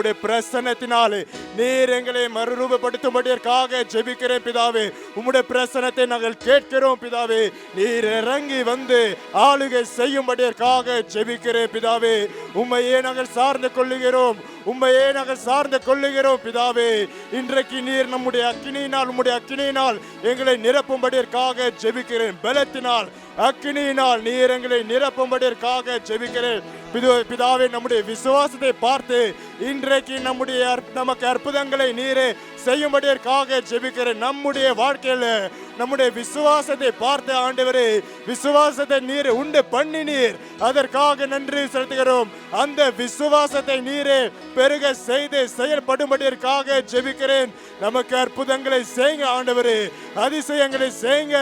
உம்முடைய பிரசன்னத்தினாலே நீர் எங்களை மறுரூபப்படுத்தும்படியாக ஜெபிக்கிறேன் பிதாவே. உம்முடைய பிரசன்னத்தை நாங்கள் கேட்கிறோம் பிதாவே. நீர் இறங்கி வந்து ஆளுகை செய்யும்படியாக ஜெபிக்கிறேன் பிதாவே. உம்மையே நாங்கள் சார்ந்து கொள்ளுகிறோம், உம்மையே நாங்கள் சார்ந்து கொள்ளுகிறோம் பிதாவே. இன்றைக்கு நீர் நம்முடைய அக்கினியினால், உம்முடைய அக்கினியினால் எங்களை நிரப்பும்படியாக ஜெபிக்கிறேன். பலத்தினால், அக்கினியினால் நீர் எங்களை நிரப்பும்படியாக ஜெபிக்கிறேன் பிதாவே. நம்முடைய விசுவாசத்தை பார்த்து இன்றைக்கு நமக்கு அற்புதங்களை நீரே செய்யும்படியாக ஜெபிக்கிறேன். நம்முடைய வாழ்க்கையில நம்முடைய விசுவாசத்தை பார்த்து ஆண்டவரே, விசுவாசத்தை நீர் உண்டு பண்ணினீர், அதற்காக நன்றி செலுத்துகிறோம். அந்த விசுவாசத்தை நீரே பெருக செய்து செயல்படும்படியாக ஜெபிக்கிறேன். நமக்கு அற்புதங்களை செய்யுங்க ஆண்டவரே, அதிசயங்களை செய்யுங்க.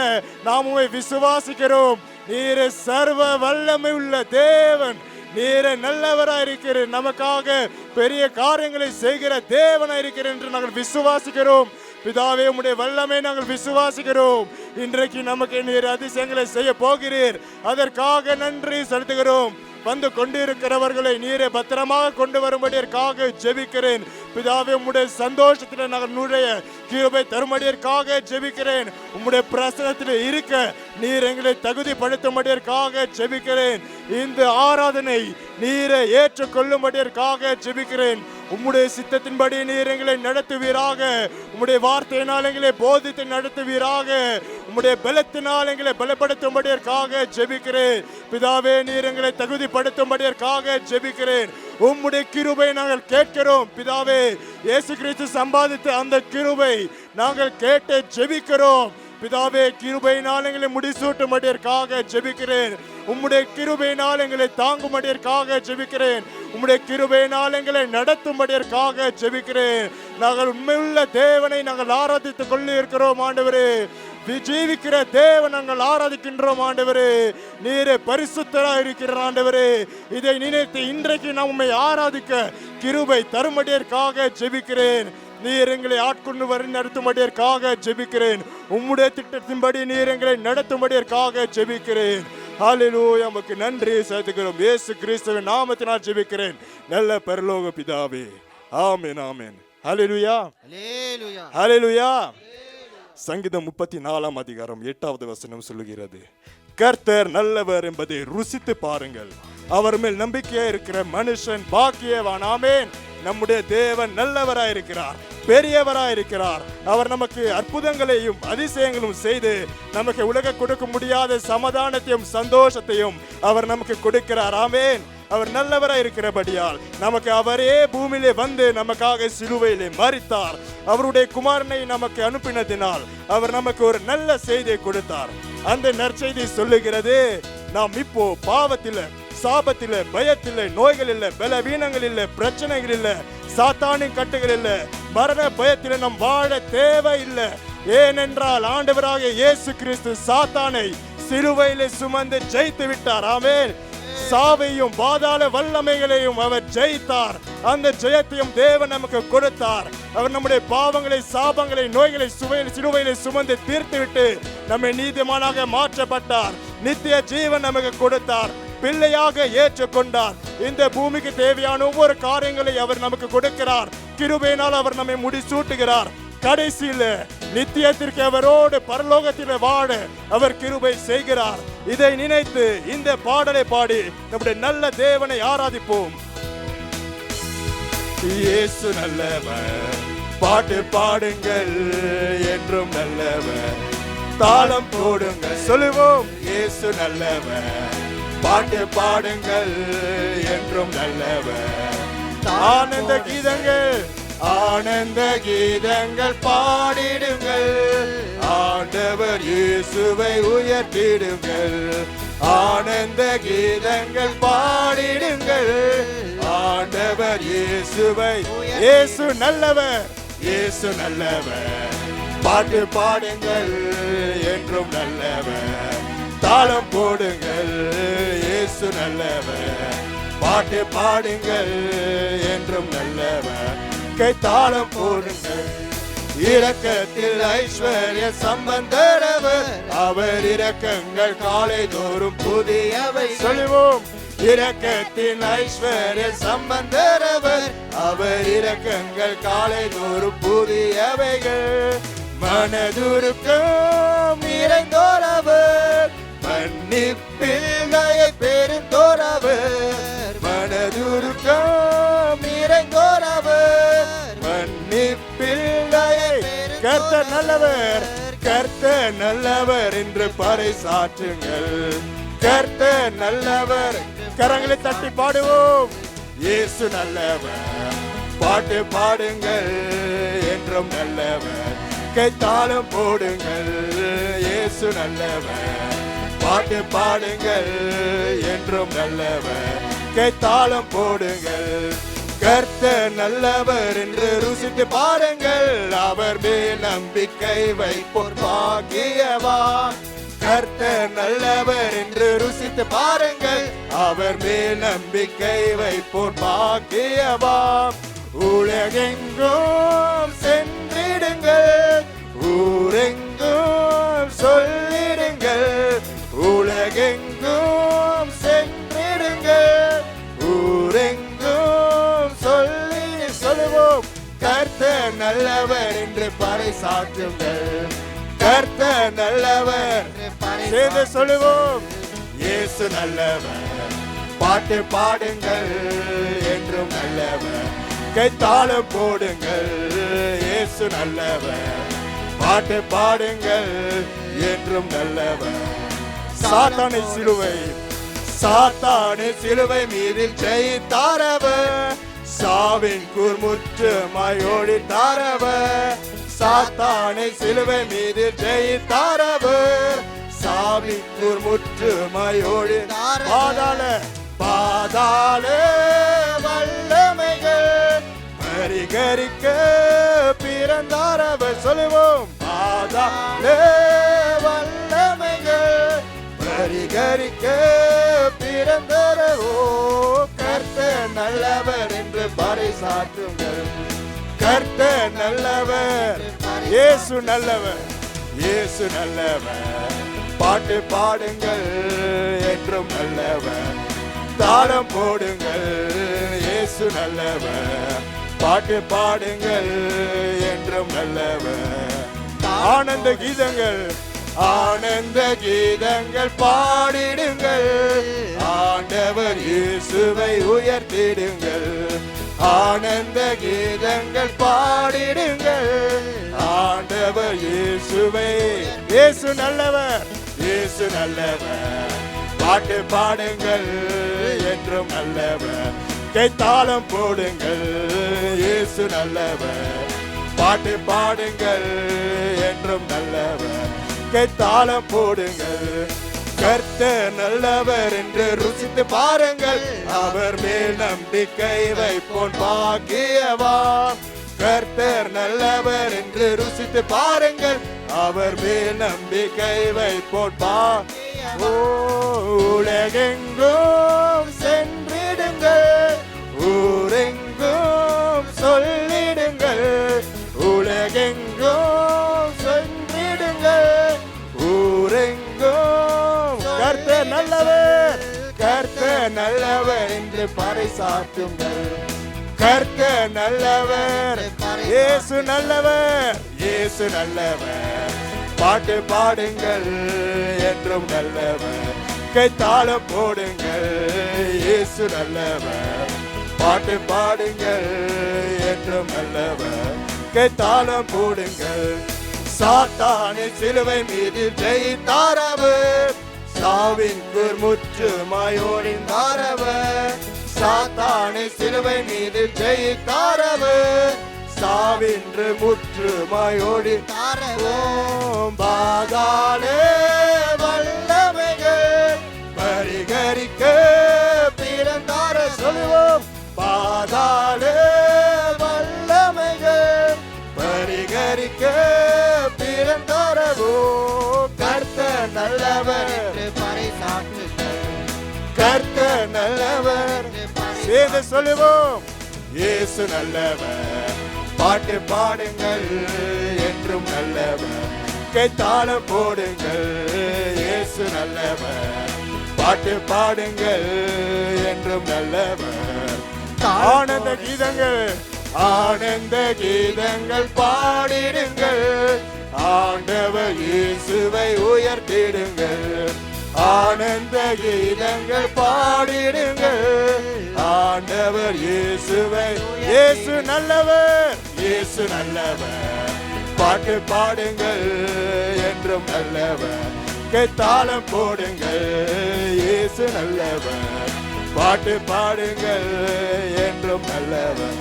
நாம் உம்மை விசுவாசிக்கிறோம். நீரே சர்வ வல்லமை உள்ள தேவன், நீரே நல்லவராயிருக்கிறேன், நமக்காக பெரிய காரியங்களை செய்கிற தேவனாயிருக்கிறேன் என்று நாங்கள் விசுவாசிக்கிறோம் பிதாவே. உம்முடைய வல்லமை நாங்கள் விசுவாசிக்கிறோம். இன்றைக்கு நமக்கு நீர் அதிசயங்களை செய்ய போகிறீர், அதற்காக நன்றி செலுத்துகிறோம். வந்து கொண்டிருக்கிறவர்களை நீரே பத்திரமாக கொண்டு வரும்படியாக ஜெபிக்கிறேன் பிதாவே. உம்முடைய சந்தோஷத்தில் நாங்கள் நுழைய கிருபை தரும்படியாக ஜெபிக்கிறேன். உம்முடைய பிரசன்னத்தில் இருக்க நீர் எங்களை தகுதிப்படுத்தும்படியாக ஜெபிக்கிறேன். இந்த ஆராதனை நீரை ஏற்றுக்கொள்ளும்படியாக ஜெபிக்கிறேன். உம்முடைய சித்தத்தின்படி நீர் எங்களை நடத்துவீராக. உம்முடைய வார்த்தையினால் எங்களை போதித்து நடத்துவீராக. உம்முடைய பலத்தினால் எங்களை பலப்படுத்தும்படியாக ஜெபிக்கிறேன் பிதாவே. நீர் எங்களை தகுதிப்படுத்தும்படியாக ஜெபிக்கிறேன். உம்முடைய கிருபை நாங்கள் கேட்கிறோம் பிதாவே. இயேசு கிறிஸ்து சம்பாதித்த அந்த கிருபை நாங்கள் கேட்டு ஜெபிக்கிறோம் பிதாவே. கிருபையினால் எங்களை முடிசூட்டும்படியாக ஜெபிக்கிறேன். உம்முடைய கிருபையினால் எங்களை தாங்கும்படியாக ஜெபிக்கிறேன். உம்முடைய கிருபையினால் எங்களை நடத்தும்படியாக ஜெபிக்கிறேன். நாங்கள் உண்மையுள்ள தேவனை நாங்கள் ஆராதித்துக் கொண்டு இருக்கிறோம் ஆண்டவரே. ஜீவிக்கிற தேவன் நாங்கள் ஆராதிக்கின்றோம் ஆண்டவரே. நீரே பரிசுத்தராக இருக்கிற ஆண்டவரே. இதை நினைத்து இன்றைக்கு நாம் உம்மை ஆராதிக்க கிருபை தரும்படியாக ஜெபிக்கிறேன். நீர் எங்களை ஆட்கொண்டு வரி நடத்தும்படியாக ஜெபிக்கிறேன். உம்முடைய திட்டத்தின்படி நீர் எங்களை நடத்தும்படியாக ஜெபிக்கிறேன். ஹல்லேலூயா, உமக்கு நன்றி செலுத்துகிறோம். இயேசு கிறிஸ்துவின் நாமத்தினால் ஜெபிக்கிறேன் நல்ல பரலோக பிதாவே. ஆமென், ஆமென். ஹல்லேலூயா, ஹல்லேலூயா, ஹல்லேலூயா. சங்கீதம் 34 அதிகாரம் 8வது வசனம் சொல்லுகிறது, கர்த்தர் நல்லவர் என்பதை ருசித்து பாருங்கள், அவர் மேல் நம்பிக்கையா இருக்கிற மனுஷன் பாக்கியவான். ஆமென். நம்முடைய தேவன் நல்லவராயிருக்கிறார், பெரியவராயிருக்கிறார். அவர் நமக்கு அற்புதங்களையும் அதிசயங்களும் செய்து நமக்கு உலக கொடுக்க முடியாத சமாதானத்தையும் சந்தோஷத்தையும் அவர் நமக்கு கொடுக்கிறார். ஆமென். அவர் நல்லவராய் இருக்கிறபடியால் நமக்கு அவரே பூமியிலே வந்து நமக்காக சிலுவையிலே மரித்தார். அவருடைய குமாரனை நமக்கு அனுப்பினதினால் அவர் நமக்கு ஒரு நல்ல செய்தியை கொடுத்தார். அந்த நற்செய்தி சொல்லுகிறது, நாம் இப்போ பாவத்தில, சாபத்தில, பயத்தில, நோய்கள் இல்ல, பலவீனங்கள் இல்ல, பிரச்சனைகள் இல்ல, சாத்தானின் கட்டுகள் இல்ல, மரண பயத்தில நாம் வாழ தேவை இல்லை. ஏனென்றால் ஆண்டவராக இயேசு கிறிஸ்து சாத்தானை சிலுவையிலே சுமந்து ஜெயித்து விட்டார். ஆமென். சாவையும் பாதாள வல்லமைகளையும் அவர் ஜெயித்தார். அந்த ஜெயத்தையும் தேவன் நமக்கு கொடுத்தார். அவர் நம்முடைய பாவங்களை, சாபங்களை, நோய்களை சிலுவையிலே சுமந்து தீர்த்துவிட்டு நம்மை நீதிமானாக மாற்றப்பட்டார். நித்திய ஜீவன் நமக்கு கொடுத்தார். பிள்ளையாக ஏற்றுக்கொண்டார். இந்த பூமிக்கு தேவையான ஒவ்வொரு காரியங்களை அவர் நமக்கு கொடுக்கிறார். கிருபையினால் அவர் நம்மை முடிசூட்டுகிறார். கடைசியில நித்தியத்திற்கு அவரோடு பரலோகத்திலே வாழ அவர் கிருபை செய்கிறார். இதை நினைத்து இந்த பாடலை பாடி நம்முடைய நல்ல தேவனை ஆராதிப்போம். இயேசு நல்லவர், பாட்டு பாடுங்கள், என்றும் நல்லவர், தாளம் போடுங்கள், சொல்லுவோம். இயேசு நல்லவர், பாட்டு பாடுங்கள், என்றும் நல்லவர், ஆனந்த கீதங்கள், ஆனந்த கீதங்கள் பாடிடுங்கள், ஆண்டவர் இயேசுவை உயர்த்திடுங்கள், ஆனந்த கீதங்கள் பாடிடுங்கள், ஆண்டவர் இயேசுவை. இயேசு நல்லவர், இயேசு நல்லவர், பாட்டு பாடுங்கள், என்றும் நல்லவர், தாளம் போடுங்கள், இயேசு நல்லவர், பாட்டு பாடுங்கள், என்றும் நல்லவர், தாளம் போடுங்கள். இரக்கத்தில் ஐஸ்வர்ய சம்பந்தரவர், அவர் இரக்கங்கள் காலை தோறும் புதியவை, சொல்லுவோம். இரக்கத்தின் ஐஸ்வர்ய சம்பந்தரவர், அவர் இரக்கங்கள் காலை தோறும் புதியவைகள். மனதுருக்கம் நிறைந்தோரவர், மன்னிப்பில் தயை பெருந்தோரவர். மனதுருக்கம் நிறைந்தோரவர், மன்னிப்பில் தயை. கர்த்தர் நல்லவர், கர்த்தர் நல்லவர் என்று பறைசாற்றுங்கள். கர்த்தர் நல்லவர். கரங்களை தட்டி பாடுவோம். இயேசு நல்லவர், பாட்டு பாடுங்கள். என்றும் நல்லவர், கைத்தாளம் போடுங்கள். இயேசு நல்லவர், பாட்டு பாடுங்கள். என்றும் நல்லவர், கைத்தாளம் போடுங்கள். கர்த்தர் நல்லவர் என்று ருசித்து பாருங்கள். அவர் மேல் நம்பிக்கை வைப்போர் பாக்கியவான். கர்த்தர் நல்லவர் என்று ருசித்து பாருங்கள். அவர் மேல் நம்பிக்கை வைப்போர் பாக்கியவான். உலகெங்கும் சென்றிடுங்கள், ஊரெங்கும் சொல்லிடுங்கள். உலகெங்கும் சென்றிடுங்கள், ஊரெங்கும் சொல்லுவோம். கர்த்தர் நல்லவர் என்று பறைசாற்றுங்கள். கர்த்தர் நல்லவர் சேர்ந்து சொல்லுவோம். இயேசு நல்லவர், பாட்டு பாடுங்கள். என்றும் நல்லவர், கைத்தாளம் போடுங்கள். இயேசு நல்லவர், பாட்டு பாடுங்கள். என்றும் நல்லவர். சாத்தானை சிலுவை, சாத்தானை சிலுவை மீது ஜெயித்தாரவர், சாவின் கூர்முற்றுமாய் ஓடித்தாரவர். சாத்தானை சிலுவை மீது ஜெயித்தாரவர், சாவின் கூர்முற்றுமாய் ஓடித்தாரவர். பாதாள வல்லமைகள் பரிகரிக்க பிறந்தாரவர். சொல்லுவோம். பாதாள வல்லமைகள் பரிகரிக்க பிறந்தாரவோ. கர்த்தர் நல்லவர் என்று பறைசாற்றுங்கள். கர்த்தர் நல்லவர், இயேசு நல்லவர். இயேசு நல்லவர், பாட்டு பாடுங்கள். என்றும் நல்லவர், தாளம் போடுங்கள். இயேசு நல்லவர், பாட்டு பாடுங்கள். என்றும் நல்லவர். ஆனந்த கீதங்கள், ஆனந்த கீதங்கள் பாடிடுங்கள். ஆண்டவர் இயேசுவை உயர்த்திடுங்கள். ஆனந்த கீதங்கள் பாடிடுங்கள். ஆண்டவர் இயேசுவை. இயேசு நல்லவர், இயேசு நல்லவர், பாட்டு பாடுங்கள். என்றும் நல்லவர், கைத்தாளம் போடுங்கள். இயேசு நல்லவர், பாட்டு பாடுங்கள். என்றும் நல்லவர், கைத்தாளம் போடுங்கள். கர்த்தர் நல்லவர் என்று ருசித்து பாருங்கள். அவர் மேல் நம்பிக்கை வைப்போன் பாக்கியவான். கர்த்தர் நல்லவர் என்று ருசித்து பாருங்கள். அவர் மேல் நம்பிக்கை வைப்போன் உலகெங்கும் சென்றிடுங்கள், ஊரெங்கும் சொல்லிடுங்கள். உலகெங்கும் சென்றிடுங்கள், ஊரெங்கும். கர்த்தர் நல்லவர், கர்த்தர் நல்லவர் என்று பறைசாற்றுங்கள். கர்த்தர் நல்லவர், இயேசு நல்லவர். இயேசு நல்லவர், பாட்டு பாடுங்கள். என்றும் நல்லவர், கைத்தாளம் போடுங்கள். இயேசு நல்லவர், பாட்டு பாடுங்கள். என்றும் நல்லவர், கைத்தாளம் போடுங்கள். சாத்தானை சிலுவை மீது ஜெயித்தாரவர், சாவின் கூர்முற்றுமாய் ஓடினாரவர். சாத்தானை சிலுவை மீது ஜெயித்தாரவர், சாவின்று முற்றுமாய் ஓடினாரவர். பாதாள வல்லமைகள் பரிகரிக்க பிறந்தார. சொல்லுவோம். பாதாள வல்லமைகள் பரிகரிக்க பிறந்தாரவோ. கர்த்தர் நல்லவர் என்று பறைசாற்றுங்கள். கர்த்தர் நல்லவர் சேர்ந்து சொல்லுவோம். இயேசு நல்லவர், பாட்டு பாடுங்கள். என்றும் நல்லவர், கைத்தாளம் போடுங்கள். இயேசு நல்லவர், பாட்டு பாடுங்கள். என்றும் நல்லவர். ஆனந்த கீதங்கள் ஆனந்த கீதங்கள் பாடிடுங்கள், ஆண்டவர் இயேசுவை உயர்த்திடுங்கள். ஆனந்த கீதங்கள் பாடிடுங்கள், ஆண்டவர் இயேசுவை. இயேசு நல்லவர், இயேசு நல்லவர். பாட்டு பாடுங்கள் என்றும் நல்லவர். கைத்தாளம் போடுங்கள், இயேசு நல்லவர். பாட்டு பாடுங்கள் என்றும் நல்லவர்.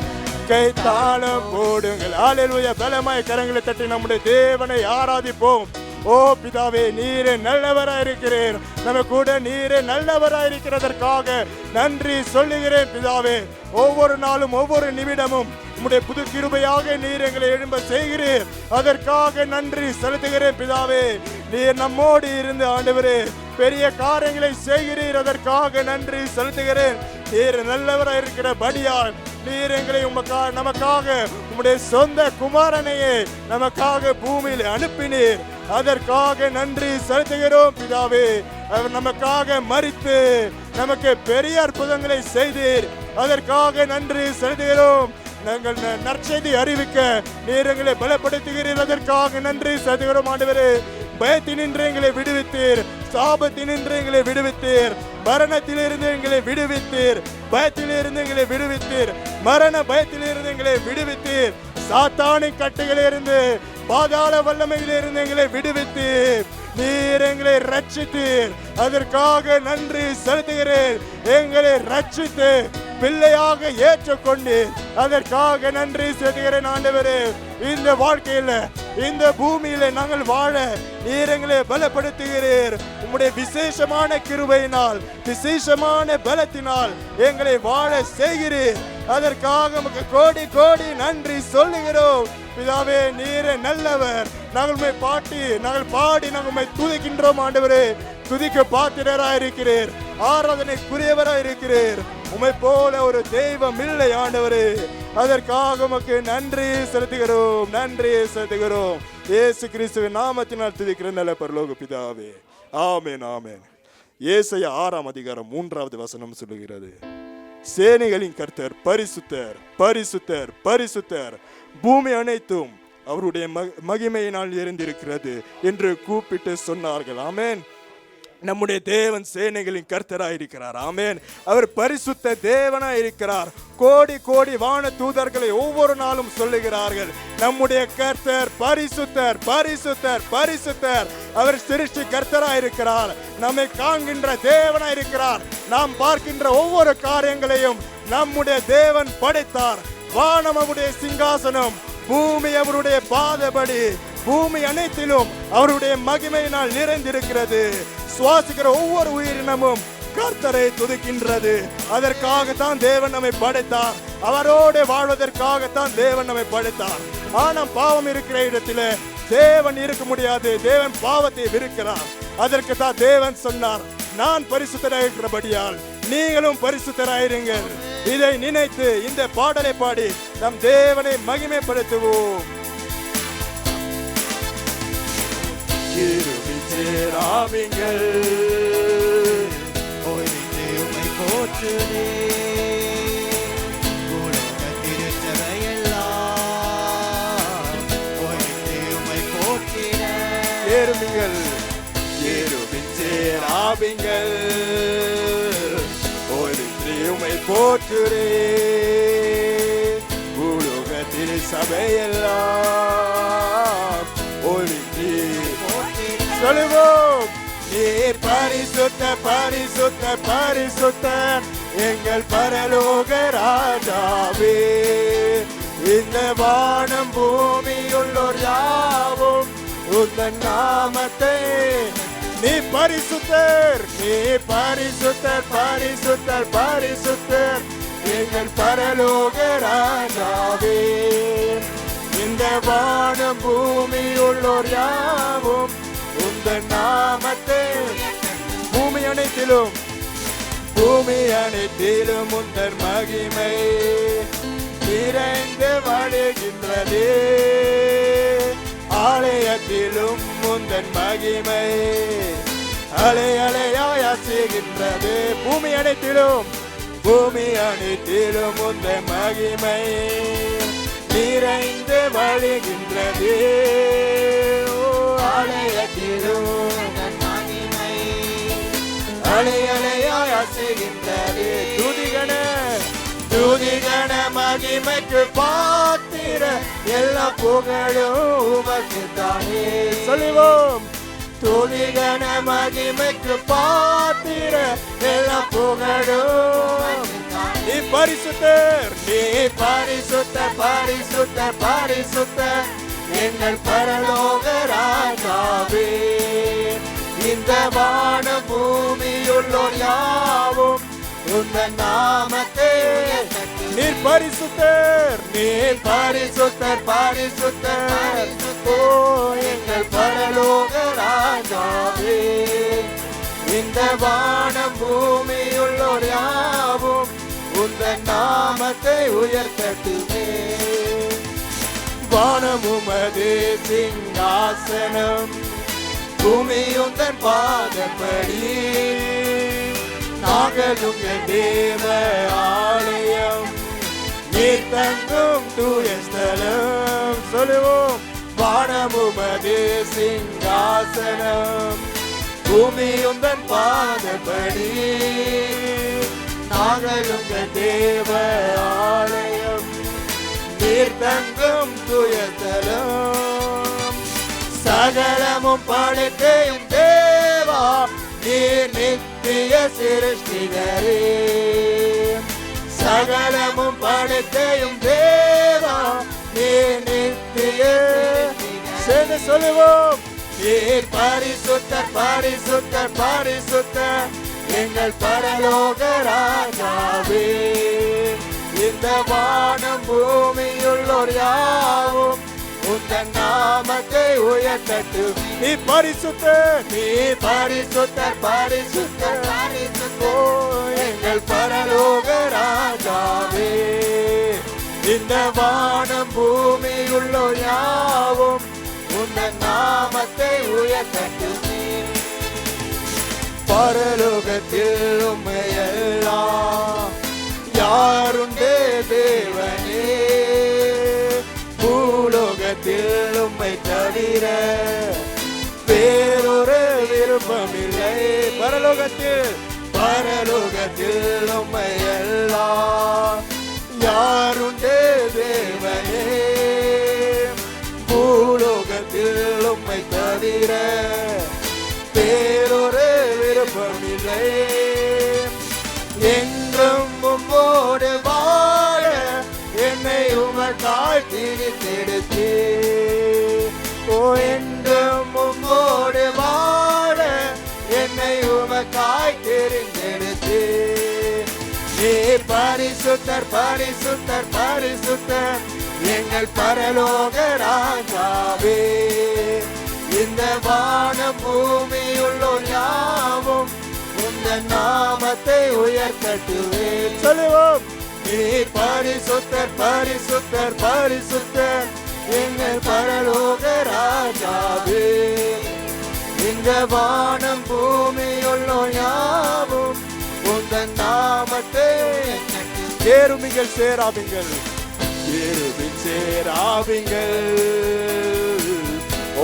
கைத்தாளம் போடுங்கள். அல்லேலூயா. பலமாய் கரங்களை தட்டி நம்முடைய தேவனை ஆராதிப்போம். ஓ பிதாவே, நீரே நல்லவராயிருக்கிறீர், நம்ம கூட நீரே நல்லவராயிருக்கிறதற்காக நன்றி சொல்லுகிறேன் பிதாவே. ஒவ்வொரு நாளும் ஒவ்வொரு நிமிடமும் உம்முடைய புது கிருபையாக நீர் எங்களை எழும்ப செய்கிறீர், அதற்காக நன்றி செலுத்துகிறேன் பிதாவே. நீர் நம்மோடு இருந்து ஆண்டவரே பெரிய காரியங்களை செய்கிறீர், அதற்காக நன்றி செலுத்துகிறேன். நீர் நல்லவராக இருக்கிற படியால் நீர் எங்களை நமக்காக உம்முடைய சொந்த குமாரனையே நமக்காக பூமியில் அனுப்பினீர், அதற்காக நன்றி செலுத்துகிறோம் பிதாவே. அவர் நமக்காக மரித்து நமக்கு பெரிய அற்புதங்களை செய்தீர், அதற்காக நன்றி செலுத்துகிறோம். நாங்கள் நற்செய்தி அறிவிக்க நீர் எங்களை பலப்படுத்துகிறீர், அதற்காக நன்றி செலுத்துகிறோம் ஆண்டவரே. பயத்தினின்று எங்களை விடுவித்தீர், சாபத்தினின்று எங்களை விடுவித்தீர், மரணத்திலிருந்து எங்களை விடுவித்தீர், பயத்திலிருந்து எங்களை விடுவித்தீர், மரண பயத்திலிருந்து எங்களை விடுவித்தீர், சாத்தானின் கட்டுகளிலிருந்து பாதாள வல்லமையிலிருந்து எங்களை விடுவித்தீர், நீர் எங்களை ரட்சித்தீர், அதற்காக நன்றி செலுத்துகிறேன். எங்களை ரட்சித்து பிள்ளையாக ஏற்றுக்கொண்டு அதற்காக நன்றி செலுத்துகிறேன் ஆண்டவரே. இந்த வாழ்க்கையில இந்த பூமியில நாங்கள் வாழ நீர் எங்களை பலப்படுத்துகிறீர். உம்முடைய விசேஷமான கிருபையினால் விசேஷமான பலத்தினால் எங்களை வாழ செய்கிறீர், அதற்காக உமக்கு கோடி கோடி நன்றி சொல்லுகிறோம் பிதாவே. நீரே நல்லவர். நாங்கள் பாடி நாங்கள் உம்மை துதிக்கின்றோம் ஆண்டவரே. துதிக்க பாத்திரராயிருக்கிறீர், ஆராதனைக்குரியவராயிருக்கிறீர். உம்மை போல ஒரு தெய்வம் இல்லை ஆண்டவரே, அதற்காக உமக்கு நன்றி செலுத்துகிறோம், நன்றி செலுத்துகிறோம். இயேசு கிறிஸ்துவின் நாமத்தினால் துதிக்கிற நல்ல பரலோக பிதாவே, ஆமென், ஆமென். ஏசாயா 6ஆம் அதிகாரம் 3வது வசனம் சொல்லுகிறது, சேனைகளின் கர்த்தர் பரிசுத்தர், பரிசுத்தர், பரிசுத்தர், பூமி அனைத்தும் அவருடைய மகிமையினால் எரிந்திருக்கிறது என்று கூப்பிட்டு சொன்னார்கள். ஆமென். நம்முடைய தேவன் சேனைகளின் கர்த்தராயிருக்கிறார். ஆமென். அவர் பரிசுத்த தேவனாயிருக்கிறார். கோடி கோடி வான தூதர்களை ஒவ்வொரு நாளும் சொல்லுகிறார்கள், நம்முடைய கர்த்தர் பரிசுத்தர், பரிசுத்தர், பரிசுத்தர். அவர் சிருஷ்டி கர்த்தராயிருக்கிறார், நம்மை காண்கின்ற தேவனாயிருக்கிறார். நாம் பார்க்கின்ற ஒவ்வொரு காரியங்களையும் நம்முடைய தேவன் படைத்தார். வானம் அவருடைய சிங்காசனம், பூமி அவருடைய பாதபடி, பூமி அனைத்திலும் அவருடைய மகிமையினால் நிறைந்திருக்கிறது. சுவாசிக்கிற ஒவ்வொரு உயிரினமும் கர்த்தரை துதிக்கின்றது. அதற்காகத்தான் தேவன் நம்மை படைத்தார், அவரோடு வாழ்வதற்காகத்தான் தேவன் நம்மை படைத்தார். ஆனால் பாவம் இருக்கிற இடத்துல தேவன் இருக்க முடியாது. தேவன் பாவத்தை வெறுக்கிறார். அதற்கு தான் தேவன் சொன்னார், நான் பரிசுத்தராயிருக்கிறபடியால் நீங்களும் பரிசுத்தராயிருங்கள். இதை நினைத்து இந்த பாடலை பாடி நம் தேவனை மகிமைப்படுத்துவோம். சேராவிங்கள் ஓய்ந்து உம்மை போற்றுதே, உலக திருச்சபையெல்லாம் ஓய்ந்து உம்மை போற்றிட. ஏறுமிங்கள் ஏறுமின் சேராவிங்கள் ஓய்ந்து உம்மை போற்றுதே, உலக திருச்சபையெல்லாம் ஓய்ந்து சொல்லுவோம். நீர் பரிசுத்த, பரிசுத்த, பரிசுத்தர், எங்கள் பரலோக ராஜாவே. இந்த வானம் பூமியுள்ளோர் யாவும் உந்தன் நாமத்தை. நீ பரிசுத்தர், நீ பரிசுத்தர், பரிசுத்தர், பரிசுத்தர், எங்கள் பரலோக ராஜாவே. இந்த வானம் பூமியுள்ளோர் யாவும் உந்தன் நாமத்தை. பூமி அனைத்திலும், பூமி அனைத்திலும் உந்தன் மகிமை நிறைந்து வழிகின்றதே. ஆலயத்திலும் உந்தன் மகிமை அலை அலையாய் அசைகின்றது. பூமி அனைத்திலும், பூமி அனைத்திலும் உந்த மகிமை நிறைந்து வழிகின்றது. ஆலயத்திலும் மகிமை அலை அலையாய் அசைகின்றது. துதிகன மகிமைக்கு பாத்திர எல்லா புகழும் உமக்கு தானே. சொல்லுவோம். துதிகன மகிமைக்கு பாத்திர எல்லா புகழும். நீ பரிசுத்தர், நீ பரிசுத்தர், பரிசுத்தர், பரிசுத்தர் எங்கள் பரலோக ராஜாவே. இந்த வான பூமியுள்ளோர் யாவும் உந்தன் நாமத்தை நீர் பரிசுத்தர், நீர் பரிசுத்தர், பரிசுத்தர் ஓ எங்கள் பரலோக ராஜாவே. இந்த வானம் பூமியுள்ளோர் யாவும் உந்தன் நாமத்தை உயர்த்தட்டுமே. வானம் உமது சிங்காசனம், பூமி உந்தன் பாதப்படி. நாங்கள் உங்கள் தேவ ஆலயம், நீர் தங்கும் தூய ஸ்தலம். சொல்லுவோம். வானம் உமது சிங்காசனம், பூமி உந்தன் பாதப்படி. நாங்கள் உங்கள் தேவ ஆலயம், நீர் தங்கும் தூய ஸ்தலம். சகலமும் படைத்தையும் தேவா, நீர் நித்திய சிருஷ்டிகரே. சகலமும் படைத்தையும் தேவா, நீர் நித்திய. சேர்ந்து சொல்லுவோம். நீர் பரிசுத்தர், பரிசுத்தர், பரிசுத்தர் எங்கள் பரலோக ராஜாவே. இந்த வானம் பூமியுள்ளோர் யாவும் உந்தன் நாமத்தை உயர்த்தட்டு. நீ பரிசுத்தர், நீ பரிசுத்தர், பரிசுத்தர், பரிசுத்தர் ஓ எங்கள் பரலோக ராஜாவே. இந்த வானம் பூமியுள்ளோர் யாவும் உந்தன் நாமத்தை உயர்த்தட்டு. பரலோகத்தில் உம்மையெல்லாம் யாருண்டே தேவனே. பூலோகத்தில் உம்மை தவிர வேறொரு விருப்பமில்லை. பரலோகத்தில், பரலோகத்தில் உம்மையெல்லாம் யாருண்டே தேவனே. பூலோகத்தில் உம்மை தவிர வேறொரு விருப்பமில்லை. என்றும் உம்மோடு வாழ என்னை உமக்காய் பிரித்தெடுத்தே. ஓ என்றும் உம்மோடு வாழ என்னை உமக்காய் தெரிந்தெடுத்தே. நீ பரிசுத்தர், பரிசுத்தர், பரிசுத்தர் எங்கள் பரலோக ராஜாவே. இந்த வானம் பூமியுள்ளோர் யாவும் உந்தன் நாமத்தை உயர்த்தட்டுவே. சொல்லுவோம். நீ பரிசுத்தர், பரிசுத்தர், பரிசுத்தர் எங்கள் பரலோக ராஜாவே. இந்த வானம் பூமியுள்ளோர் யாவும் உந்தன் நாமத்தை. கேருமிகள் சேராபிங்கள், கேருபின் சேராபிங்கள்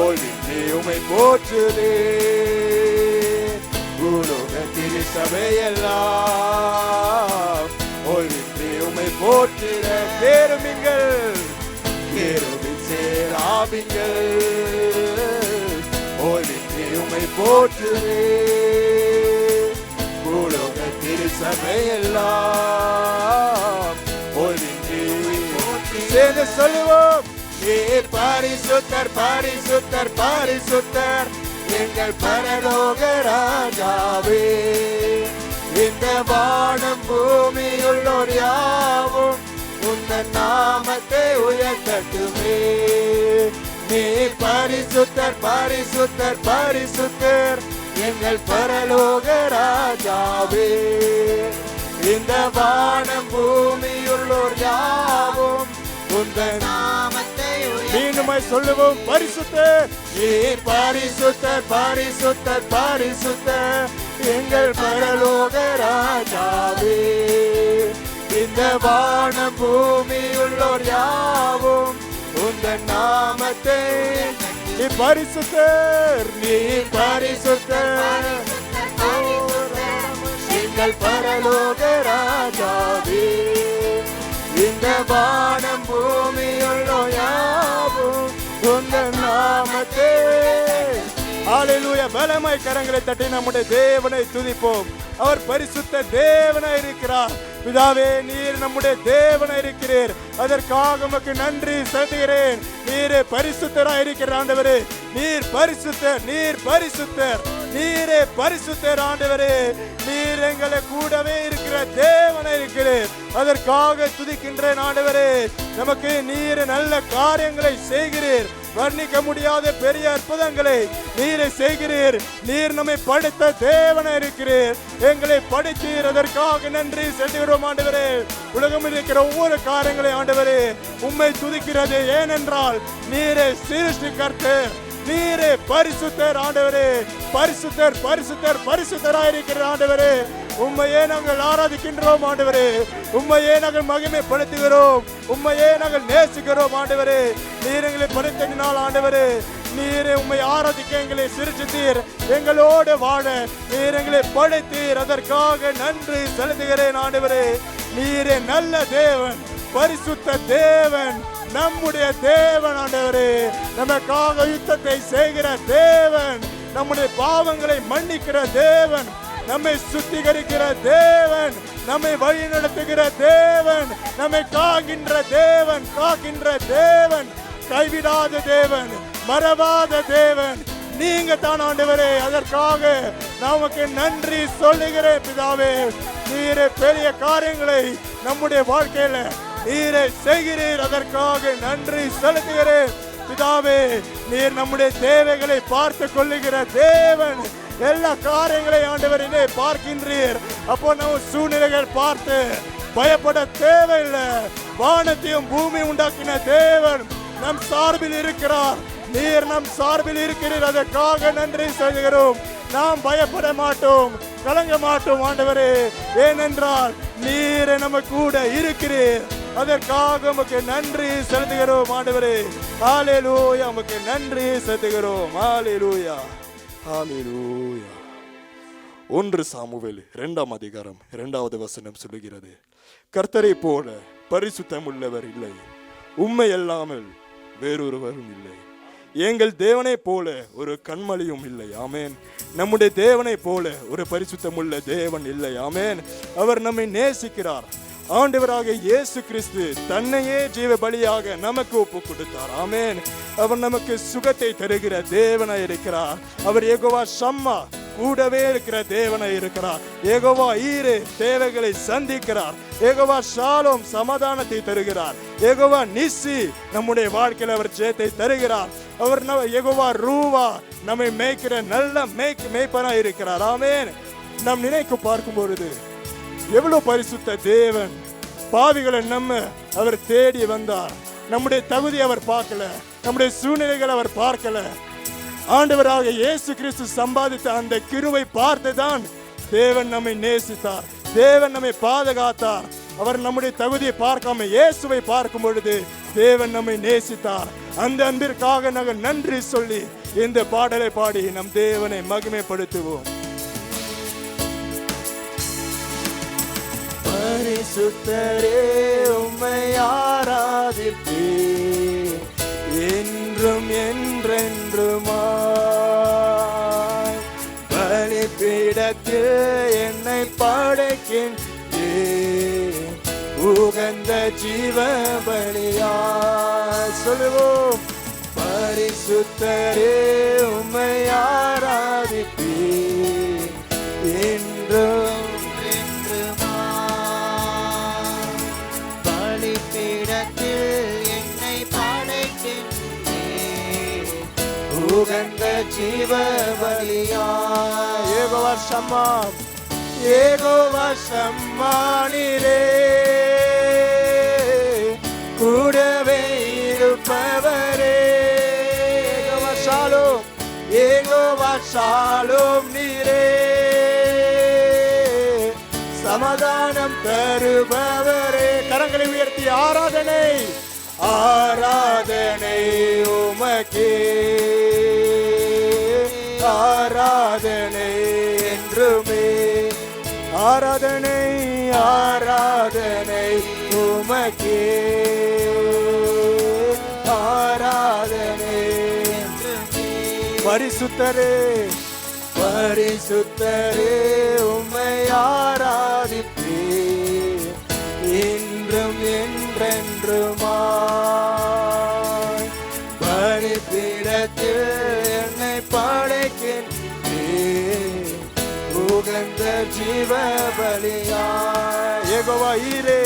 ஓய்வின்றி உம்மை போற்றுதே. பூலோக திருச்சபையெல்லாம் ஓய்வின்றி உம்மை போற்றுற. கேருமிங்கள், கேருபின் சேராபிங்கள் ஓய்வின்றி உம்மை போற்றுதே. பூலோக திருச்சபையெல்லாம் ஓய்வின்றி சேர்ந்து சொல்லுவோம். நீ பரிசுத்தர், பரிசுத்தர், பரிசுத்தர் எங்கள் பரலோக ராஜாவே. இந்த வானம் பூமியுள்ளோர் யாவும் உந்தன் நாமத்தை உயர்த்தட்டுமே. நீ பரிசுத்தர், பரிசுத்தர், பரிசுத்தர் எங்கள் பரலோக ராஜாவே. இந்த வானம் பூமியுள்ளோர் யாவும் உந்தன் நாமத்தை மீண்டுமாய் சொல்லுவோம். பரிசுத்தர், நீ பரிசுத்தர், பரிசுத்தர், பரிசுத்தர் எங்கள் பரலோக ராஜாவே. வானம் பூமி உள்ளோர் யாவும் உந்தன் நாமத்தை நீ பரிசுத்தர், நீ பரிசுத்தர், எங்கள் பரலோக ராஜாவே. இந்த வானம் பூமி உள்ளோர் யாவும் உந்தன் நாமத்தை. ஹல்லேலூயா. பலமாய் கரங்களை தட்டி நம்முடைய தேவனை துதிப்போம். அவர் பரிசுத்த தேவனாய் இருக்கிறார். பிதாவே, நீர் நம்முடைய தேவனாய் இருக்கிறீர். அதற்காக உமக்கு நன்றி செலுத்துகிறேன். நீரே பரிசுத்தராய் இருக்கிற ஆண்டவரே. நீர் பரிசுத்தர், நீர் பரிசுத்தர், நீரே பரிசுத்தர் ஆண்டவரே. நீர் எங்களை கூடவே இருக்கிற தேவனாய் இருக்கிறீர். அதற்காக துதிக்கின்றேன் ஆண்டவரே. நமக்கு நீர் நல்ல காரியங்களை செய்கிறீர். வர்ணிக்க முடியாத பெரிய அற்புதங்களை நீரை செய்கிறீர். நீர் நம்மை படைத்த தேவனாய் இருக்கிறீர். எங்களை படைத்தீர். அதற்காக நன்றி செலுத்துகிறோம் ஆண்டவரே. உலகம் இருக்கிற ஒவ்வொரு காரியங்களை ஆண்டவரே உம்மை துதிக்கிறது. ஏனென்றால் நீரே சிருஷ்டிகர்த்தர், நீரே பரிசுத்தர் ஆண்டவரே. பரிசுத்தர் பரிசுத்தர் பரிசுத்தராயிருக்கிற ஆண்டவரே, உம்மையே நாங்கள் ஆராதிக்கின்றோம் ஆண்டவரே. உம்மையே நாங்கள் மகிமைப்படுத்துகிறோம். உம்மையே நாங்கள் நேசிக்கிறோம் ஆண்டவரே. நீர் எங்களை படைத்ததினால் ஆண்டவரே, நீரே உம்மை ஆராதிக்க எங்களை சிருஷ்டித்தீர். எங்களோடு வாழ நீர் எங்களை படைத்தீர். அதற்காக நன்றி செலுத்துகிறேன் ஆண்டவரே. நீரே நல்ல தேவன், பரிசுத்த தேவன், நம்முடைய தேவன் ஆண்டவரே. நமக்காக யுத்தத்தை செய்கிற தேவன், நம்முடைய பாவங்களை மன்னிக்கிற தேவன், நம்மை சுத்திகரிக்கிற தேவன், நம்மை வழி நடத்துகிற தேவன், நம்மை காக்கின்ற தேவன், காக்கின்ற தேவன், கைவிடாத தேவன், மறவாத தேவன் நீங்க தான் ஆண்டவரே. அதற்காக நமக்கு நன்றி சொல்லுகிறேன் பிதாவே. நீரே பெரிய காரியங்களை நம்முடைய வாழ்க்கையில நீரை செய்கிறீர். அதற்காக நன்றி செலுத்துகிறேன் பிதாவே. நீர் நம்முடைய தேவைகளை பார்த்து கொள்ளுகிற தேவன். எல்லா காரியங்களை ஆண்டவரே பார்க்கின்றீர். அப்போ நம்ம சூழ்நிலைகள் பார்த்து பயப்பட தேவையில்லை. வானத்தையும் பூமி உண்டாக்கின தேவன் நம் சார்பில் இருக்கிறார். நீர் நம் சார்பில் இருக்கிறீர். அதற்காக நன்றி சொல்கிறோம். நாம் பயப்பட மாட்டோம், கலங்க மாட்டோம் ஆண்டவரே. ஏனென்றால் நீர் நம்ம கூட இருக்கிறீர். அதற்காக உமக்கு நன்றி செலுத்துகிறோம் ஆண்டவரே. ஹல்லேலூயா. உமக்கு நன்றி செலுத்துகிறோம். ஹல்லேலூயா, ஹல்லேலூயா. 1 சாமுவேல் 2ஆம் அதிகாரம் 2வது வசனம் சொல்லுகிறது, கர்த்தரை போல பரிசுத்தம் உள்ளவர் இல்லை, உம்மை அல்லாமல் வேறொருவரும் இல்லை. எங்கள் தேவனை போல ஒரு கண்மலையும் இல்லை. ஆமேன். நம்முடைய தேவனை போல ஒரு பரிசுத்தமுள்ள தேவன் இல்லை. ஆமேன். அவர் நம்மை நேசிக்கிறார். ஆண்டவராக இயேசு கிறிஸ்து தன்னையே ஜீவ பலியாக நமக்கு ஒப்பு கொடுத்தார். ஆமேன். அவர் நமக்கு சுகத்தை தருகிற தேவனாய் இருக்கிறார். அவர் யெகோவா ஷம்மா, கூடவே இருக்கிற தேவனாய் இருக்கிறார். யெகோவா ஈரே, தேவைகளை சந்திக்கிறார். யெகோவா ஷாலோம், சமாதானத்தை தருகிறார். யெகோவா நிசி, நம்முடைய வாழ்க்கையில் அவர் ஜெயத்தை தருகிறார். அவர் யெகோவா ரூவா, நம்மை மேய்க்கிற நல்ல மேய்ப்பனாய் இருக்கிறார். ஆமேன். நாம் நினைக்க பார்க்கும் பொழுது எவ்வளவு பரிசுத்த தேவன். பாவிகளை நம்ம அவர் தேடி வந்தார். நம்முடைய தகுதி அவர் பார்க்கல, நம்முடைய சூழ்நிலைகளை அவர் பார்க்கல. ஆண்டவராக இயேசு கிறிஸ்து சம்பாதித்த அந்த கிருபை பார்த்துதான் தேவன் நம்மை நேசித்தார். தேவன் நம்மை பாதுகாத்தார். அவர் நம்முடைய தகுதியை பார்க்காம இயேசுவை பார்க்கும் பொழுது தேவன் நம்மை நேசித்தார். அந்த அன்பிற்காக நாங்கள் நன்றி சொல்லி இந்த பாடலை பாடி நம் தேவனை மகிமைப்படுத்துவோம். பரிசுத்தரே, உம்மை ஆராதிப்பேன் என்றும் என்றென்றுமாய். பலிபீடத்தில் என்னை படைக்கின்றேன், உகந்த ஜீவ பலியாய். சொல்லுவோம். பரிசுத்தரே, உம்மை ஆராதிப்பேன் என்றும் உகந்த ஜீவ பலியாய். யெகோவா ஷம்மா, யெகோவா ஷம்மா நீரே, கூடவே இருப்பவரே. யெகோவா ஷாலோம், யெகோவா ஷாலோம் நீரே, சமாதானம் சமாதானம் தருபவரே. கரங்களை உயர்த்தி ஆராதனை, ஆராதனை உமக்கே, ஆராதனை என்றுமே. ஆராதனை ஆராதனை உமக்கே, ஆராதனை என்றுமே. பரிசுத்தரே பரிசுத்தரே உம்மை ஆராதிப்பேன் இன்றும் என்றென்றுமாய். பலிபீடத்தில் என்னை படைக்கின்றேன் உகந்த ஜீவ பலியாய். யெகோவா ஈரே,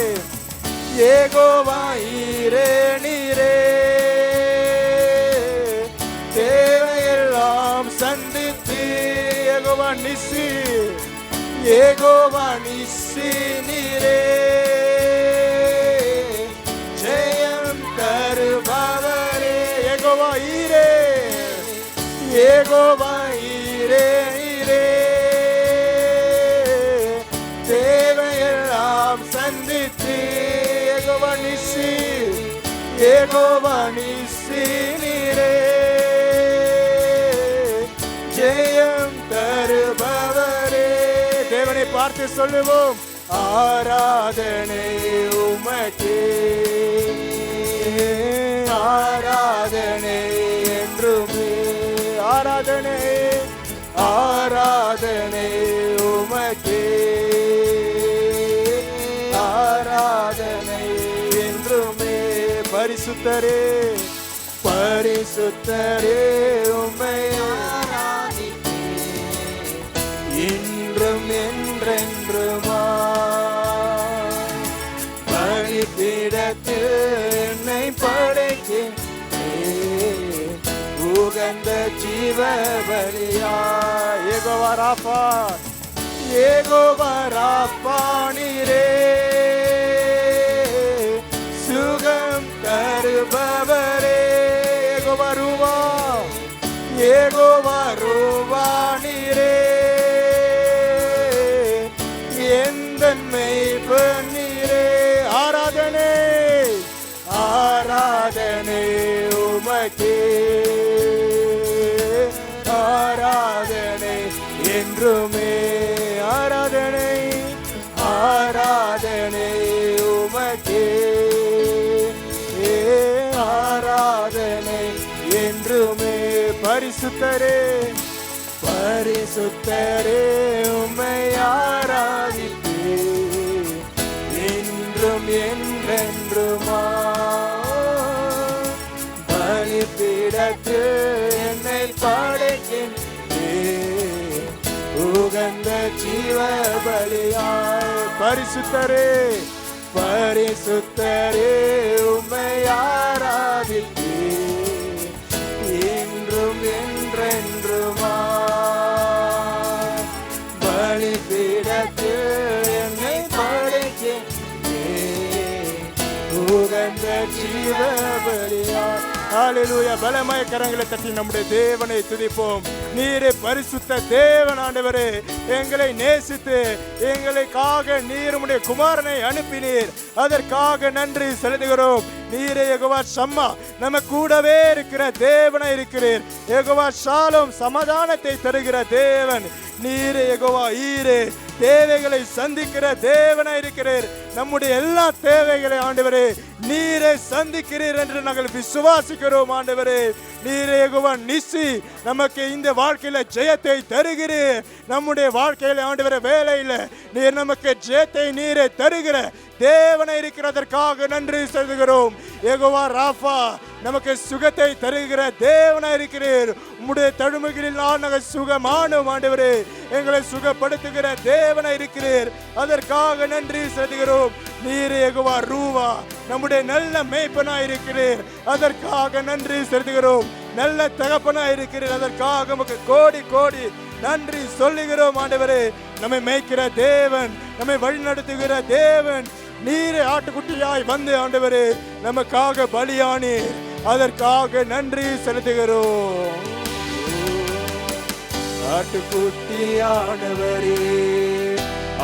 யெகோவா ஈரே நீரே, தேவையெல்லாம் சந்தித்து. யெகோவா நிசி, யெகோவா நிசி நீரே, ஜெயம் தருபவரே. யெகோவா ஈரே, யெகோவா ஈரே நீரே, தேவையெல்லாம் சந்தித்து. யெகோவா நிசி, யெகோவா நிசி நீரே, ஜெயம் தருபவரே. தேவனை பார்த்து சொல்லுவோம், ஆராதனை உமக்கே, ஆராதனை என்றுமே. ஆராதனை ஆராதனை உமக்கே, ஆராதனை என்றுமே. பரிசுத்தரே பரிசுத்தரே உம்மை ஆராதிப்பேன் இன்றும் என்றென்றுமாய். பலிபீடத்தில் என்னை படைக்கின்றேன் உகந்த ஜீவ பலியாய். யெகோவா ராஃபா, யெகோவா ராஃபா நீரே, சுகம் தருபவரே. யெகோவா ரூவா, யெகோவா ரூவா நீரே, எந்தன் மேய்ப்பன் நீரே. ஆராதனை ஆராதனை உமக்கே, ஆராதனை என்றுமே. ஆராதனை ஆராதனை உமக்கே, ஆராதனை என்றுமே. பரிசுத்தரே பரிசுத்தரே உம்மை ஆராதிப்பேன் இன்றும் என்றென்றுமாய். பலிபீடத்தில் என்னை படைக்கின்றேன் உகந்த ஜீவ பலியாய். பரிசுத்தரே பரிசுத்தரே உம்மை ஆராதிப்பேன் இன்றும் என்றென்றுமாய். பலிபீடத்தில் என்னை படைக்கின்றேன் உகந்த ஜீவ பலியாய். ஹல்லேலூயா. பலமாய கரங்களை தட்டி நம்முடைய தேவனை துதிப்போம். நீரே பரிசுத்த தேவன் ஆண்டவரே, எங்களை நேசித்து எங்களுக்காக நீர் உம்முடைய குமாரனை அனுப்பினீர், அதற்காக நன்றி செலுத்துகிறோம். நீரே யெகோவா ஷம்மா, நம்ம கூடவே இருக்கிற தேவனாய் இருக்கிறீர். யெகோவா ஷாலோம், சமாதானத்தை தருகிற தேவன். நீரே யெகோவா ஈரே, தேவைகளை சந்திக்கிற தேவனாய் இருக்கிறீர். நம்முடைய எல்லா தேவைகளை ஆண்டவரே நீரே சந்திக்கிறீர் என்று நாங்கள் விசுவாசிக்கிறோம். ஆண்டவரே நீரே யெகோவா நிசி, நமக்கு இந்த வாழ்க்கையில ஜெயத்தை தருகிறீர். நம்முடைய வாழ்க்கையில ஆண்டவரே வேலையில நீர் நமக்கு ஜெயத்தை நீரே தருகிற தேவனாய் இருக்கிறதற்காக நன்றி செலுத்துகிறோம். யெகோவா ராஃபா, நமக்கு சுகத்தை தருகிற தேவனாய் இருக்கிறீர். உம்முடைய தழும்புகளில் நாங்கள் சுகமானோம் ஆண்டவரே, எங்களை சுகப்படுத்துகிற தேவனாய் இருக்கிறீர். அதற்காக நன்றி செலுத்துகிறோம். நீரே யெகோவா ரூவா, நம்முடைய நல்ல மேய்ப்பனாய் இருக்கிறீர். அதற்காக நன்றி செலுத்துகிறோம். நல்ல தகப்பனாய் இருக்கிறீர். அதற்காக நமக்கு கோடி கோடி நன்றி சொல்லுகிறோம். ஆண்டவரே நம்மை மேய்க்கிற தேவன், நம்மை வழிநடத்துகிற தேவன், நீரே ஆட்டுக்குட்டியாய் வந்து ஆண்டவரே நமக்காக பலியானீர். அதற்காக நன்றி செலுத்துகிறோம். ஆட்டுக்குட்டியானவரே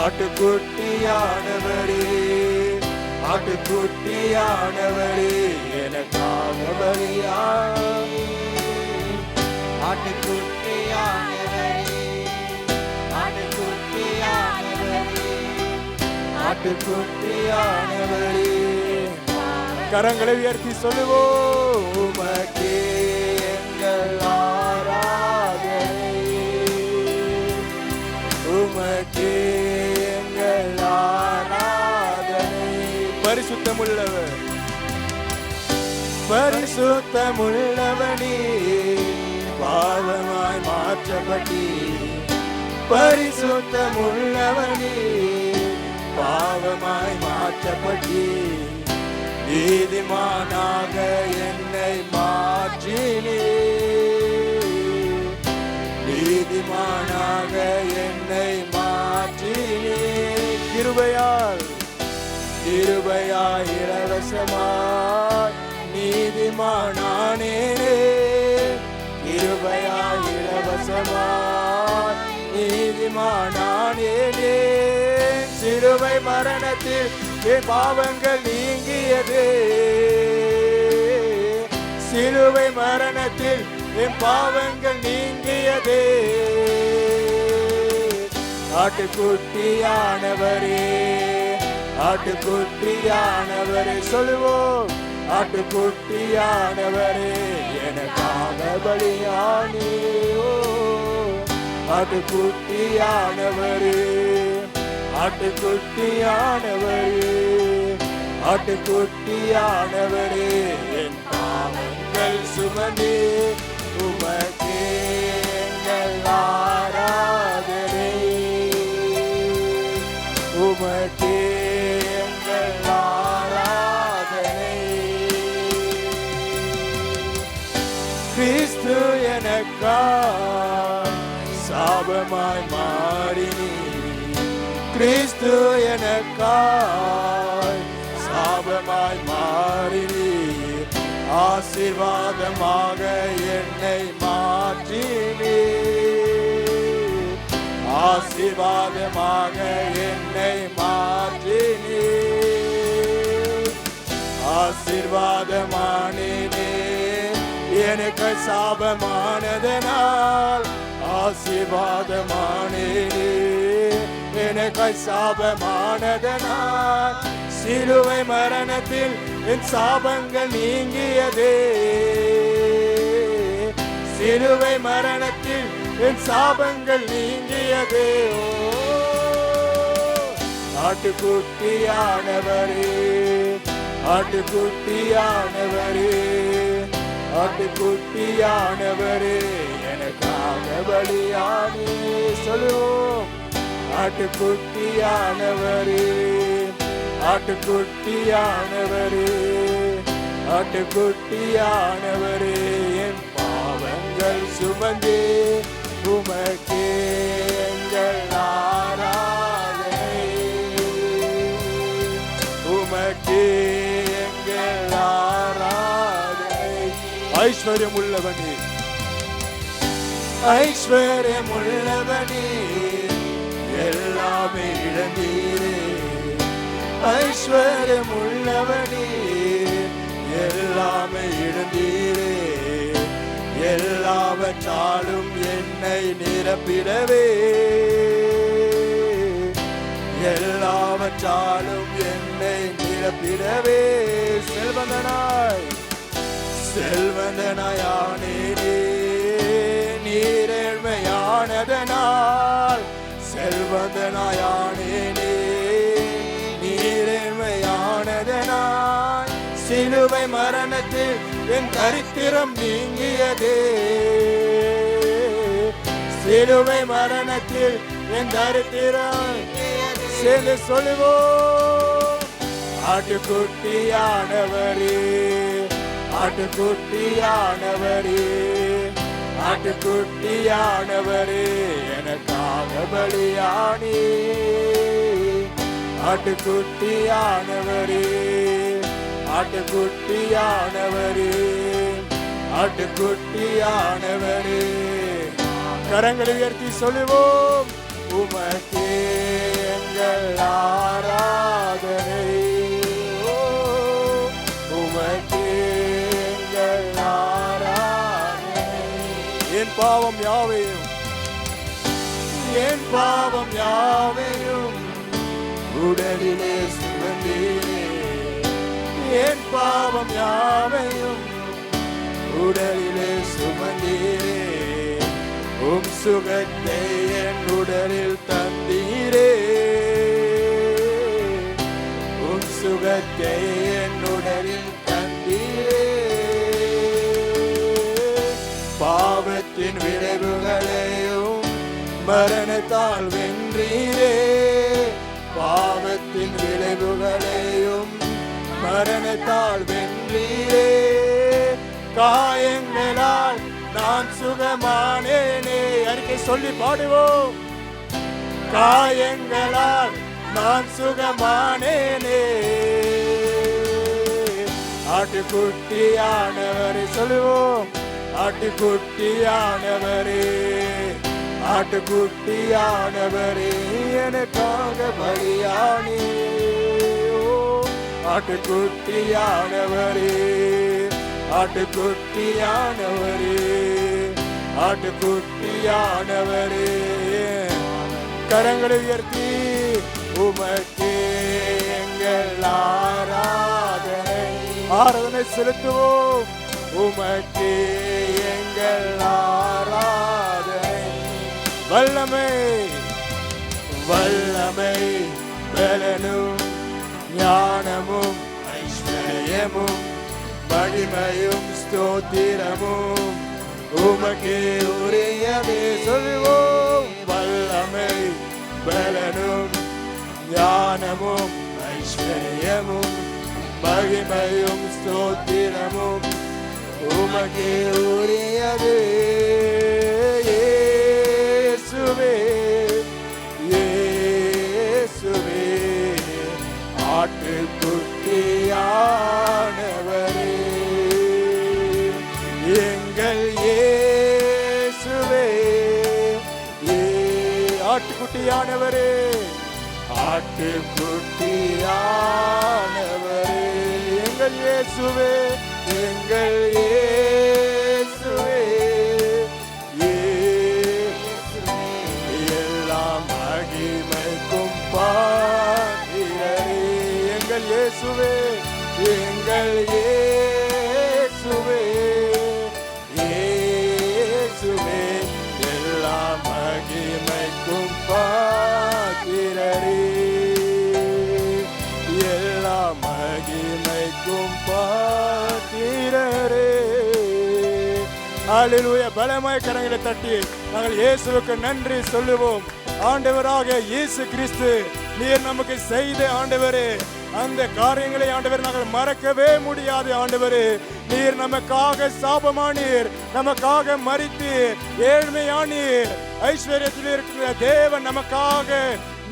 ஆட்டுக்குட்டியானவரே, ஆட்டுக்குட்டியானவரே, எனக்காக பலியானீர். ஆட்டுக்குட்டியானவரே, ஆட்டுக்குட்டியானவரே, ஆட்டுக்குட்டியானவரே. கரங்களை உயர்த்தி சொல்லுவோம். உமக்கே எங்கள் ஆராதனை, உமக்கே எங்கள் ஆராதனை. பரிசுத்தமுள்ளவர், பரிசுத்தமுள்ளவனே, பாவமாய் மாற்றப்பட்டி. பரிசுத்தமுள்ளவனே, பாவமாய் மாற்றப்பட்டி. நீதிமானாக என்னை மாற்றினே, நீதிமானாக என்னை மாற்றினே. கிருபையால், கிருபையாய் இலவசமாய் நீதிமானானேனே. கிருபையாய் இலவசமாய் நீதிமானானேனே. சிலுவை மரணத்தில் என் பாவங்கள் நீங்கியதே, சிலுவை மரணத்தில் என் பாவங்கள் நீங்கியதே. ஆட்டுக்குட்டியானவரே, ஆட்டுக்குட்டியானவரே, சொல்லுவோம். ஆட்டுக்குட்டியானவரே, எனக்காக பலியானீர். ஆட்டுக்குட்டியானவரே, ஆட்டுக்குட்டியானவரே, ஆட்டுக்குட்டியானவரே, என் பாவங்கள் சுமந்தே. உமக்கே எங்கள் ஆராதனை, உமக்கே எங்கள் ஆராதனை. கிறிஸ்து எனக்காய் சாபமாய் மாறினீர். கிறிஸ்து எனக்காய் சாபமாய் மாறினீர். ஆசீர்வாதமாக என்னை மாற்றினீர். ஆசீர்வாதமாக என்னை மாற்றினீர். ஆசீர்வாதமானேனே, எனக்கு சாபமானதனால். ஆசீர்வாதமானேனே, எனக்கு சாபமானதனால். சிலுவை மரணத்தில் என் சாபங்கள் நீங்கியதே, சிலுவை மரணத்தில் என் சாபங்கள் நீங்கியதே. ஆட்டுக்குட்டியானவரே, ஆட்டுக்குட்டியானவரே, ஆட்டுக்குட்டியானவரே, எனக்காக பலியானீர். சொல்லுவோம். ஆட்டுக்குட்டியானவரே, ஆட்டுக்குட்டியானவரே, ஆட்டுக்குட்டியானவரே, என் பாவங்கள் சுமந்தே. உமக்கே எங்கள் ஆராதனை, உமக்கே எங்கள் ஆராதனை. ஐஸ்வர்யம் உள்ளவனே, ஐஸ்வர்யம் உள்ளவனே, எல்லாமே இழந்தீரே. ஐஸ்வர்யம் உள்ளவனே, எல்லாமே இழந்தீரே. எல்லாவற்றாலும் என்னை நிரப்பிடவே, எல்லாவற்றாலும் என்னை நிரப்பிடவே. செல்வந்தனாய், செல்வந்தனாயானேனே, நீரேழ்மையானதனால். செல்வந்தனாயானேனே, நீரேழ்மையானதனால். சிலுவை மரணத்தில் என் தரித்திரம் நீங்கியதே, சிலுவை மரணத்தில் என் தரித்திரம். சேர்ந்து சொல்லுவோம். ஆட்டுக்குட்டியானவரே, ஆட்டுக்குட்டியானவரே, ஆட்டுக்குட்டியானவரே, எனக்காக பலியானீர். ஆட்டுக்குட்டியானவரே, ஆட்டுக்குட்டியானவரே, ஆட்டுக்குட்டியானவரே. கரங்களை உயர்த்தி சொல்லுவோம். உமக்கே எங்கள் ஆராதனை. ஓ, உமக்கே எங்கள் ஆராதனை. என் பாவம் யாவையும் உடலிலே சுமந்தீரே. என் பாவம் யாவையும் உடலிலே சுமந்தீரே. உம் சுகத்தை என் உடலில் தந்தீரே. உம் சுகத்தை என் உடலில் தந்தீரே. பாவத்தின் விளைவுகளையும் மரணத்தால் வென்றீரே. பாவத்தின் விளைவுகளையும் மரணத்தால் வென்றீரே. காயங்களால் நான் சுகமானேனே. அறிக்கை சொல்லி பாடுவோம். காயங்களால் நான் சுகமானேனே. ஆட்டுக்குட்டியானவரே சொல்லுவோம். ஆட்டுக்குட்டியானவரே, ஆட்டுக்குட்டியானவரே, எனக்காக பலியானே. ஆட்டுக்குட்டியானவரே, ஆட்டுக்குட்டியானவரே, ஆட்டுக்குட்டியானவரே. கரங்களை உயர்த்தி உமக்கே எங்கள் ஆராதனை செலுத்துவோம். உமக்கே எங்கள் ஆராதனை. வல்லமை வல்லமை பலனும் ஞானமும் ஐஸ்வர்யமும் மகிமையும் ஸ்தோத்திரமும் உமக்கே உரியவே. சொல்வோம். வல்லமை பலனும் ஞானமும் ஐஸ்வர்யமும் மகிமையும் ஸ்தோத்திரமும் உமக்கே உரியவே. இயேசுவே, இயேசுவே, ஆட்டுக்குட்டியானவரே, எங்கள் இயேசுவே. ஆட்டுக்குட்டியானவரே, ஆட்டுக்குட்டியானவரே, எங்கள் இயேசுவே, எங்கள் இயேசுவே. எல்லாம் மகிமைக்கும் பாத்திரரே. எங்கள் இயேசுவே, எங்கள் இயேசுவே, இயேசுவே, எல்லாம் மகிமைக்கும் பாத்திரரே. எல்லாம் மகிமைக்கும் பாத்திரரே. ஹல்லேலூயா. பலமாய் கரங்களை தட்டி நாங்கள் இயேசுவுக்கு நன்றி சொல்லுவோம். ஆண்டவராக இயேசு கிறிஸ்து, நீர் நமக்கு செய்த ஆண்டவரே அந்த காரியங்களை ஆண்டவர் நாங்கள் மறக்கவே முடியாது. ஆண்டவரே, நீர் நமக்காக சாபமானீர், நமக்காக மரித்தீர், ஏழ்மையானீர். ஐஸ்வர்யத்தில் இருக்கிற தேவன் நமக்காக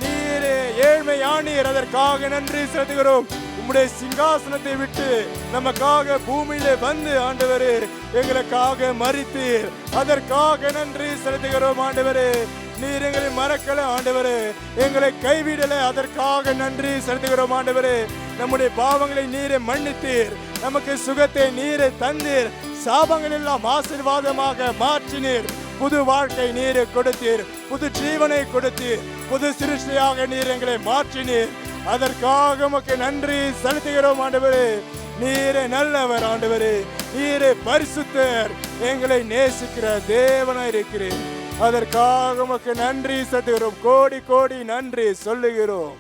நீரே ஏழ்மையானீர். அதற்காக நன்றி செலுத்துகிறோம். உம்முடைய சிங்காசனத்தை விட்டு நமக்காக பூமியிலே வந்து ஆண்டவரே எங்களுக்காக மரித்தீர். அதற்காக நன்றி செலுத்துகிறோம். ஆண்டவரே, நீர் எங்களை மறக்கல ஆண்டவரே, எங்களை கைவிடல. அதற்காக நன்றி செலுத்துகிறோம். ஆண்டவரே, நம்முடைய பாவங்களை நீரை மன்னித்தீர், நமக்கு சுகத்தை நீரை தந்தீர், சாபங்கள் எல்லாம் ஆசீர்வாதமாக மாற்றினீர். புது வாழ்க்கை நீரை கொடுத்தீர், புது ஜீவனை கொடுத்தீர், புது சிருஷ்டியாக நீர் எங்களை மாற்றினீர். அதற்காக உமக்கு நன்றி செலுத்துகிறோம். ஆண்டவரே, நீரே நல்லவர். ஆண்டவரே, நீரே பரிசுத்தர், எங்களை நேசிக்கிற தேவனாய் இருக்கிறேன். அதற்காக உமக்கு நன்றி செலுத்துகிறோம். கோடி கோடி நன்றி சொல்லுகிறோம்.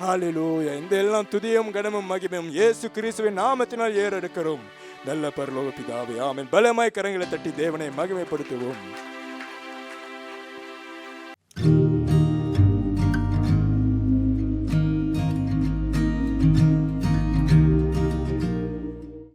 ஹல்லேலூயா. இந்த எல்லாம் துதியும் கனமும் மகிமையும் இயேசு கிறிஸ்துவின் நாமத்தினால் ஏறெடுக்கிறோம். நல்ல பரலோக பிதாவே, ஆமென். பலமாய் கரங்களை தட்டி தேவனை மகிமைப்படுத்துவோம்.